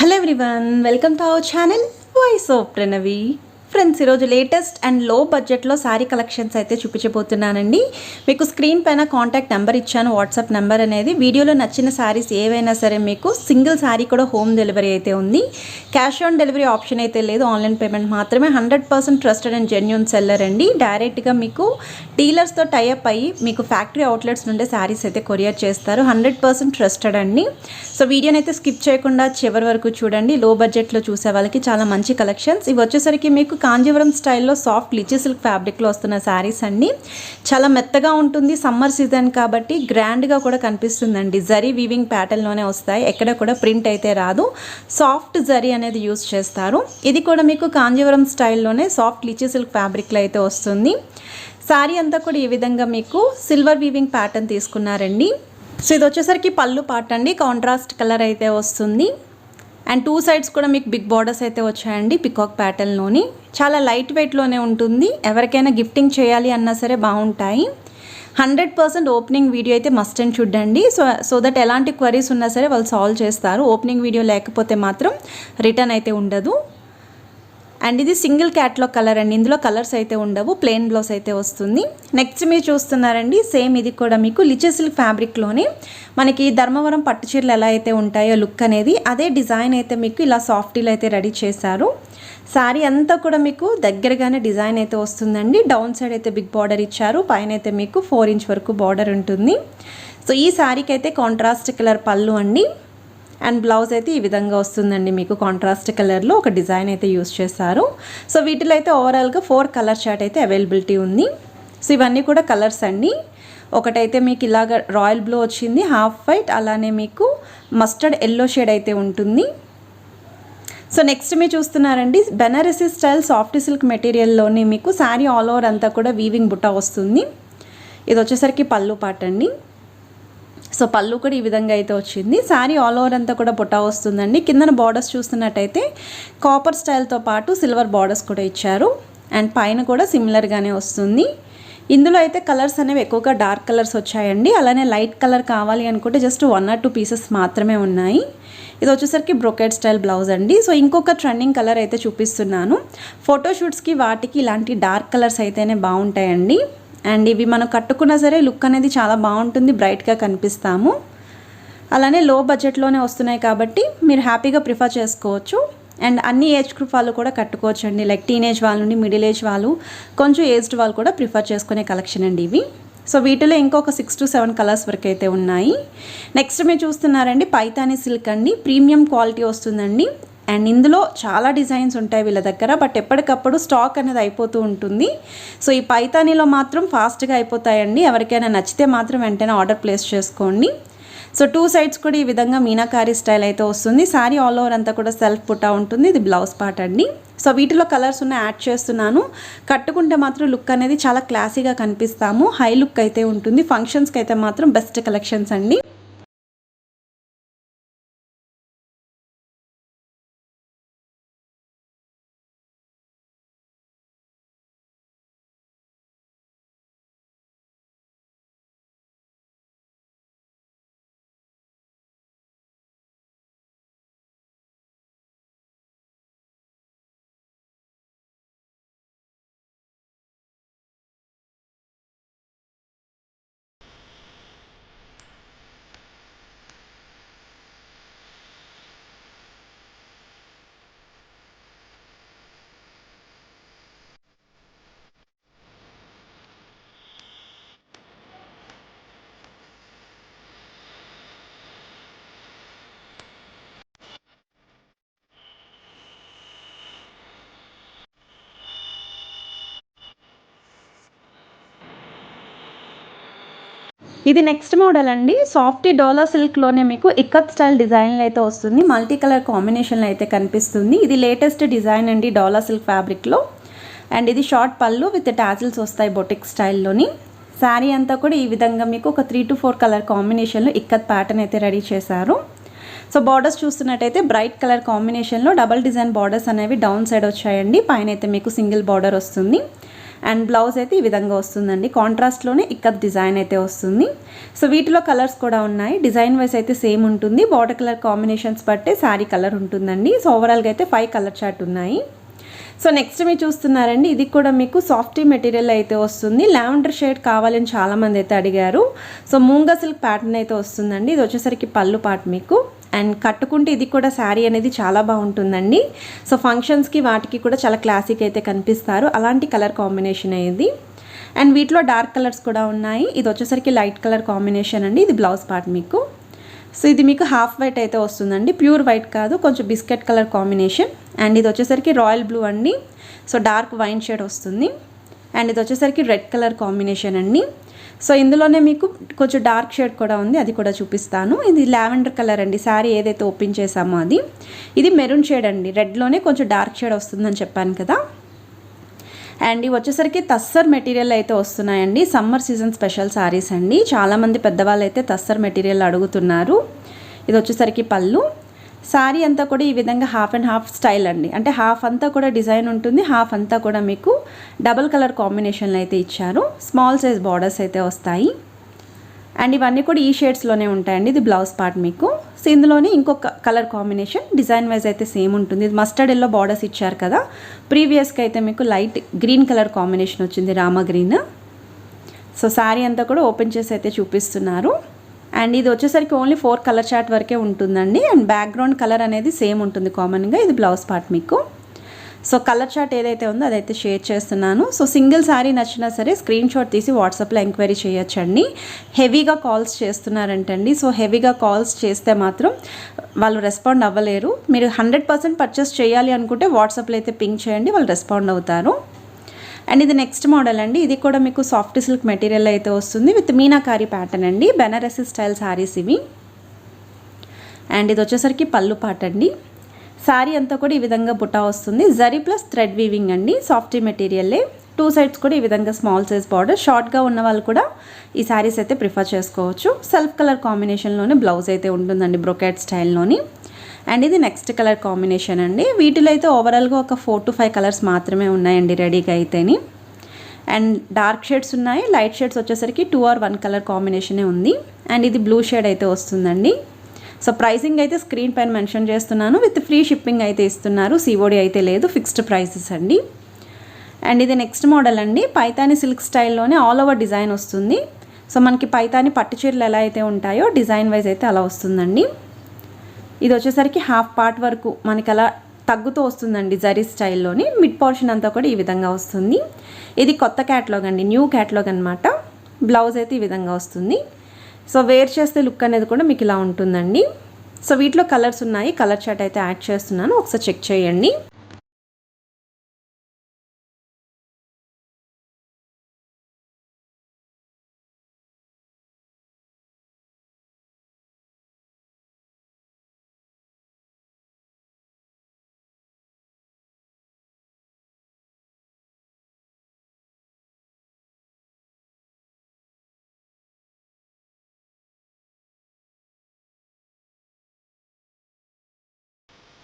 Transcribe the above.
Hello everyone, welcome to our channel Voice of Pranavi. Friends ఈరోజు latest and లో బడ్జెట్లో sari collections అయితే చూపించబోతున్నానండి. మీకు స్క్రీన్ పైన కాంటాక్ట్ నెంబర్ ఇచ్చాను, వాట్సాప్ నెంబర్ అనేది. వీడియోలో నచ్చిన శారీస్ ఏవైనా సరే మీకు సింగిల్ శారీ కూడా హోమ్ డెలివరీ అయితే ఉంది. క్యాష్ ఆన్ డెలివరీ ఆప్షన్ అయితే లేదు, ఆన్లైన్ పేమెంట్ మాత్రమే. 100% ట్రస్టెడ్ అండ్ జెన్యూన్ సెల్లర్ అండి. డైరెక్ట్గా మీకు డీలర్స్తో టైఅప్ అయ్యి మీకు ఫ్యాక్టరీ అవుట్లెట్స్ నుండే శారీస్ అయితే కొరియర్ చేస్తారు. 100% ట్రస్టెడ్ అండి. సో వీడియోని అయితే స్కిప్ చేయకుండా చివరి వరకు చూడండి. లో బడ్జెట్లో చూసే వాళ్ళకి చాలా మంచి కలెక్షన్స్. ఇవి వచ్చేసరికి మీకు కాంజీవరం స్టైల్లో సాఫ్ట్ లిచీ సిల్క్ ఫ్యాబ్రిక్లో వస్తున్న శారీస్ అండి. చాలా మెత్తగా ఉంటుంది, సమ్మర్ సీజన్ కాబట్టి గ్రాండ్గా కూడా కనిపిస్తుందండి. జరీ వీవింగ్ ప్యాటర్న్లోనే వస్తాయి, ఎక్కడ కూడా ప్రింట్ అయితే రాదు. సాఫ్ట్ జరీ అనేది యూస్ చేస్తారు. ఇది కూడా మీకు కాంజీవరం స్టైల్లోనే సాఫ్ట్ లిచీ సిల్క్ ఫ్యాబ్రిక్లో అయితే వస్తుంది. శారీ అంతా కూడా ఈ విధంగా మీకు సిల్వర్ వీవింగ్ ప్యాటర్న్ తీసుకున్నారండి. సో ఇది వచ్చేసరికి పళ్ళు పార్ట్ అండి, కాంట్రాస్ట్ కలర్ అయితే వస్తుంది. అండ్ టూ సైడ్స్ కూడా మీకు బిగ్ బార్డర్స్ అయితే వచ్చాయండి, పికాక్ ప్యాటర్న్లోని. చాలా లైట్ వెయిట్లోనే ఉంటుంది, ఎవరికైనా గిఫ్టింగ్ చేయాలి అన్నా సరే బాగుంటాయి. 100% ఓపెనింగ్ వీడియో అయితే మస్ట్ అండ్ చూడండి. సో దట్ ఎలాంటి క్వరీస్ ఉన్నా సరే వాళ్ళు సాల్వ్ చేస్తారు. ఓపెనింగ్ వీడియో లేకపోతే మాత్రం రిటర్న్ అయితే ఉండదు. అండ్ ఇది సింగిల్ క్యాట్లాగ్ కలర్ అండి, ఇందులో కలర్స్ అయితే ఉండవు, ప్లెయిన్ బ్లౌజ్ అయితే వస్తుంది. నెక్స్ట్ మీరు చూస్తున్నారండి, సేమ్ ఇది కూడా మీకు లిచీ సిల్క్ ఫ్యాబ్రిక్లోనే మనకి ధర్మవరం పట్టు చీరలు ఎలా అయితే ఉంటాయో లుక్ అనేది, అదే డిజైన్ అయితే మీకు ఇలా సాఫ్టీలో అయితే రెడీ చేశారు. శారీ అంతా కూడా మీకు దగ్గరగానే డిజైన్ అయితే వస్తుందండి. డౌన్ సైడ్ అయితే బిగ్ బార్డర్ ఇచ్చారు, పైన అయితే మీకు 4 ఇంచ్ వరకు బార్డర్ ఉంటుంది. సో ఈ శారీకి అయితే కాంట్రాస్ట్ కలర్ పళ్ళు అండి. అండ్ బ్లౌజ్ అయితే ఈ విధంగా వస్తుందండి, మీకు కాంట్రాస్ట్ కలర్లో ఒక డిజైన్ అయితే యూస్ చేస్తారు. సో వీటిలో అయితే ఓవరాల్గా 4 కలర్ చార్ట్ అయితే అవైలబిలిటీ ఉంది. సో ఇవన్నీ కూడా కలర్స్ అండి. ఒకటైతే మీకు ఇలాగ రాయల్ బ్లూ వచ్చింది, హాఫ్ వైట్, అలానే మీకు మస్టర్డ్ ఎల్లో షేడ్ అయితే ఉంటుంది. సో నెక్స్ట్ మీరు చూస్తున్నారండి, బెనారసీ స్టైల్ సాఫ్ట్ సిల్క్ మెటీరియల్లోని మీకు శారీ ఆల్ ఓవర్ అంతా కూడా వీవింగ్ బుట్ట వస్తుంది. ఇది వచ్చేసరికి పళ్ళు పార్ట్ అండి. సో పళ్ళు కూడా ఈ విధంగా అయితే వచ్చింది. శారీ ఆల్ ఓవర్ అంతా కూడా బుట్ట వస్తుందండి. కిందన బార్డర్స్ చూస్తున్నట్టయితే కాపర్ స్టైల్తో పాటు సిల్వర్ బార్డర్స్ కూడా ఇచ్చారు. అండ్ పైన కూడా సిమిలర్గానే వస్తుంది. ఇందులో అయితే కలర్స్ అనేవి ఎక్కువగా డార్క్ కలర్స్ వచ్చాయండి. అలానే లైట్ కలర్ కావాలి అనుకుంటే జస్ట్ 1 or 2 పీసెస్ మాత్రమే ఉన్నాయి. ఇది వచ్చేసరికి బ్రొకెట్ స్టైల్ బ్లౌజ్ అండి. సో ఇంకొక ట్రెండింగ్ కలర్ అయితే చూపిస్తున్నాను. ఫోటోషూట్స్కి వాటికి ఇలాంటి డార్క్ కలర్స్ అయితేనే బాగుంటాయండి. అండ్ ఇవి మనం కట్టుకున్నా సరే లుక్ అనేది చాలా బాగుంటుంది, బ్రైట్గా కనిపిస్తాము. అలానే లో బడ్జెట్లోనే వస్తున్నాయి కాబట్టి మీరు హ్యాపీగా ప్రిఫర్ చేసుకోవచ్చు. అండ్ అన్ని ఏజ్ గ్రూప్ వాళ్ళు కూడా కట్టుకోవచ్చు అండి. లైక్ టీనేజ్ వాళ్ళ నుండి మిడిల్ ఏజ్ వాళ్ళు, కొంచెం ఏజ్డ్ వాళ్ళు కూడా ప్రిఫర్ చేసుకునే కలెక్షన్ అండి ఇవి. సో వీటిలో ఇంకొక 6 to 7 కలర్స్ వరకు అయితే ఉన్నాయి. నెక్స్ట్ మీరు చూస్తున్నారండి, పైతానీ సిల్క్ అండి, ప్రీమియం క్వాలిటీ వస్తుందండి. అండ్ ఇందులో చాలా డిజైన్స్ ఉంటాయి వీళ్ళ దగ్గర, బట్ ఎప్పటికప్పుడు స్టాక్ అనేది అయిపోతూ ఉంటుంది. సో ఈ పైతానీలో మాత్రం ఫాస్ట్గా అయిపోతాయండి. ఎవరికైనా నచ్చితే మాత్రం వెంటనే ఆర్డర్ ప్లేస్ చేసుకోండి. సో 2 సైడ్స్ కూడా ఈ విధంగా మీనాకారీ స్టైల్ అయితే వస్తుంది. శారీ ఆల్ ఓవర్ అంతా కూడా సెల్ఫ్ పుట్టా ఉంటుంది. ఇది బ్లౌజ్ పార్ట్ అండి. సో వీటిలో కలర్స్ ఉన్న యాడ్ చేస్తున్నాను. కట్టుకుంటే మాత్రం లుక్ అనేది చాలా క్లాసీగా కనిపిస్తాము, హై లుక్ అయితే ఉంటుంది. ఫంక్షన్స్కి అయితే మాత్రం బెస్ట్ కలెక్షన్స్ అండి. ఇది నెక్స్ట్ మోడల్ అండి, సాఫ్ట్ డోలా సిల్క్లోనే మీకు ఇక్కత్ స్టైల్ డిజైన్లో అయితే వస్తుంది. మల్టీ కలర్ కాంబినేషన్లో అయితే కనిపిస్తుంది. ఇది లేటెస్ట్ డిజైన్ అండి డోలా సిల్క్ ఫ్యాబ్రిక్లో. అండ్ ఇది షార్ట్ పళ్ళు విత్ టాజిల్స్ వస్తాయి బొటిక్ స్టైల్లోని. శారీ అంతా కూడా ఈ విధంగా మీకు ఒక 3 to 4 కలర్ కాంబినేషన్లో ఇక్కత్ ప్యాటర్న్ అయితే రెడీ చేశారు. సో బార్డర్స్ చూస్తున్నట్టయితే బ్రైట్ కలర్ కాంబినేషన్లో డబల్ డిజైన్ బార్డర్స్ అనేవి డౌన్ సైడ్ వచ్చాయండి. పైన అయితే మీకు సింగిల్ బార్డర్ వస్తుంది. అండ్ బ్లౌజ్ అయితే ఈ విధంగా వస్తుందండి. కాంట్రాస్ట్లోనే ఇక్కత్ డిజైన్ అయితే వస్తుంది. సో వీటిలో కలర్స్ కూడా ఉన్నాయి. డిజైన్ వైజ్ అయితే సేమ్ ఉంటుంది. బార్డర్ కలర్ కాంబినేషన్స్ బట్టే శారీ కలర్ ఉంటుందండి. సో ఓవరాల్గా అయితే 5 కలర్ చార్ట్ ఉన్నాయి. సో నెక్స్ట్ మీరు చూస్తున్నారండి, ఇది కూడా మీకు సాఫ్టీ మెటీరియల్ అయితే వస్తుంది. లావెండర్ షేడ్ కావాలని చాలామంది అయితే అడిగారు. సో మూంగా సిల్క్ ప్యాటర్న్ అయితే వస్తుందండి. ఇది వచ్చేసరికి పళ్ళు పార్ట్ మీకు. అండ్ కట్టుకుంటే ఇది కూడా శారీ అనేది చాలా బాగుంటుందండి. సో ఫంక్షన్స్కి వాటికి కూడా చాలా క్లాసిక్ అయితే కనిపిస్తారు. అలాంటి కలర్ కాంబినేషన్ ఇది. అండ్ వీటిలో డార్క్ కలర్స్ కూడా ఉన్నాయి. ఇది వచ్చేసరికి లైట్ కలర్ కాంబినేషన్ అండి. ఇది బ్లౌజ్ పార్ట్ మీకు. సో ఇది మీకు హాఫ్ వైట్ అయితే వస్తుందండి. ప్యూర్ వైట్ కాదు, కొంచెం బిస్కెట్ కలర్ కాంబినేషన్. అండ్ ఇది వచ్చేసరికి రాయల్ బ్లూ అండి. సో డార్క్ వైన్ షేడ్ వస్తుంది. అండ్ ఇది వచ్చేసరికి రెడ్ కలర్ కాంబినేషన్ అండి. సో ఇందులోనే మీకు కొంచెం డార్క్ షేడ్ కూడా ఉంది, అది కూడా చూపిస్తాను. ఇది లావెండర్ కలర్ అండి. శారీ ఏదైతే ఓపెన్ చేసామో అది. ఇది మెరూన్ షేడ్ అండి. రెడ్లోనే కొంచెం డార్క్ షేడ్ వస్తుందని చెప్పాను కదా. అండ్ ఇవి వచ్చేసరికి తస్సర్ మెటీరియల్ అయితే వస్తున్నాయండి. సమ్మర్ సీజన్ స్పెషల్ శారీస్ అండి. చాలామంది పెద్దవాళ్ళు అయితే తస్సర్ మెటీరియల్ అడుగుతున్నారు. ఇది వచ్చేసరికి పళ్ళు. శారీ అంతా కూడా ఈ విధంగా హాఫ్ అండ్ హాఫ్ స్టైల్ అండి. అంటే హాఫ్ అంతా కూడా డిజైన్ ఉంటుంది, హాఫ్ అంతా కూడా మీకు డబుల్ కలర్ కాంబినేషన్లో అయితే ఇచ్చారు. స్మాల్ సైజ్ బార్డర్స్ అయితే వస్తాయి. అండ్ ఇవన్నీ కూడా ఈ షేడ్స్లోనే ఉంటాయండి. ఇది బ్లౌజ్ పార్ట్ మీకు. సో ఇందులోనే ఇంకొక కలర్ కాంబినేషన్ డిజైన్ వైజ్ అయితే సేమ్ ఉంటుంది. ఇది మస్టర్డ్ ఎల్లో బార్డర్స్ ఇచ్చారు కదా. ప్రీవియస్గా అయితే మీకు లైట్ గ్రీన్ కలర్ కాంబినేషన్ వచ్చింది, రామ గ్రీన్. సో శారీ అంతా కూడా ఓపెన్ చేసి అయితే చూపిస్తున్నారు. అండ్ ఇది వచ్చేసరికి ఓన్లీ 4 కలర్ చార్ట్ వరకే ఉంటుందండి. అండ్ బ్యాక్గ్రౌండ్ కలర్ అనేది సేమ్ ఉంటుంది కామన్గా. ఇది బ్లౌజ్ పార్ట్ మీకు. సో కలర్ చార్ట్ ఏదైతే ఉందో అదైతే షేర్ చేస్తున్నాను. సో సింగిల్ శారీ నచ్చినా సరే స్క్రీన్ షాట్ తీసి వాట్సాప్లో ఎంక్వైరీ చేయొచ్చండి. హెవీగా కాల్స్ చేస్తున్నారంటండి. సో హెవీగా కాల్స్ చేస్తే మాత్రం వాళ్ళు రెస్పాండ్ అవ్వలేరు. మీరు 100% పర్చేస్ చేయాలి అనుకుంటే వాట్సాప్లో అయితే పింక్ చేయండి, వాళ్ళు రెస్పాండ్ అవుతారు. అండ్ ఇది నెక్స్ట్ మోడల్ అండి. ఇది కూడా మీకు సాఫ్ట్ సిల్క్ మెటీరియల్ అయితే వస్తుంది విత్ మీనాకారి ప్యాటర్న్ అండి. బెనారసీ స్టైల్ శారీస్ ఇవి. అండ్ ఇది వచ్చేసరికి పళ్ళు పార్ట్ అండి. శారీ అంతా కూడా ఈ విధంగా బుటా వస్తుంది. జరీ ప్లస్ థ్రెడ్ వీవింగ్ అండి. సాఫ్టీ మెటీరియల్లే. 2 సైడ్స్ కూడా ఈ విధంగా స్మాల్ సైజ్ బార్డర్. షార్ట్గా ఉన్న వాళ్ళు కూడా ఈ శారీస్ అయితే ప్రిఫర్ చేసుకోవచ్చు. సెల్ఫ్ కలర్ కాంబినేషన్లోనే బ్లౌజ్ అయితే ఉంటుందండి, బ్రొకెట్ స్టైల్లోని. అండ్ ఇది నెక్స్ట్ కలర్ కాంబినేషన్ అండి. వీటిలో అయితే ఓవరాల్గా ఒక 4 to 5 కలర్స్ మాత్రమే ఉన్నాయండి రెడీగా అయితేని. అండ్ డార్క్ షేడ్స్ ఉన్నాయి. లైట్ షేడ్స్ వచ్చేసరికి 2 or 1 కలర్ కాంబినేషనే ఉంది. అండ్ ఇది బ్లూ షేడ్ అయితే వస్తుందండి. సో ప్రైసింగ్ అయితే స్క్రీన్ పైన మెన్షన్ చేస్తున్నాను. విత్ ఫ్రీ షిప్పింగ్ అయితే ఇస్తున్నారు. సిఓడి అయితే లేదు, ఫిక్స్డ్ ప్రైసెస్ అండి. అండ్ ఇది నెక్స్ట్ మోడల్ అండి. పైతాని సిల్క్ స్టైల్లోనే ఆల్ ఓవర్ డిజైన్ వస్తుంది. సో మనకి పైతాని పట్టు చీరలు ఎలా అయితే ఉంటాయో డిజైన్ వైజ్ అయితే అలా వస్తుందండి. ఇది వచ్చేసరికి హాఫ్ పార్ట్ వరకు మనకి అలా తగ్గుతూ వస్తుందండి జరీ స్టైల్లోని. మిడ్ పోర్షన్ అంతా కూడా ఈ విధంగా వస్తుంది. ఇది కొత్త క్యాటలాగ్ అండి, న్యూ క్యాటలాగ్ అనమాట. బ్లౌజ్ అయితే ఈ విధంగా వస్తుంది. సో వేర్ చేస్తే లుక్ అనేది కూడా మీకు ఇలా ఉంటుందండి. సో వీటిలో కలర్స్ ఉన్నాయి. కలర్ చార్ట్ అయితే యాడ్ చేస్తున్నాను, ఒకసారి చెక్ చేయండి.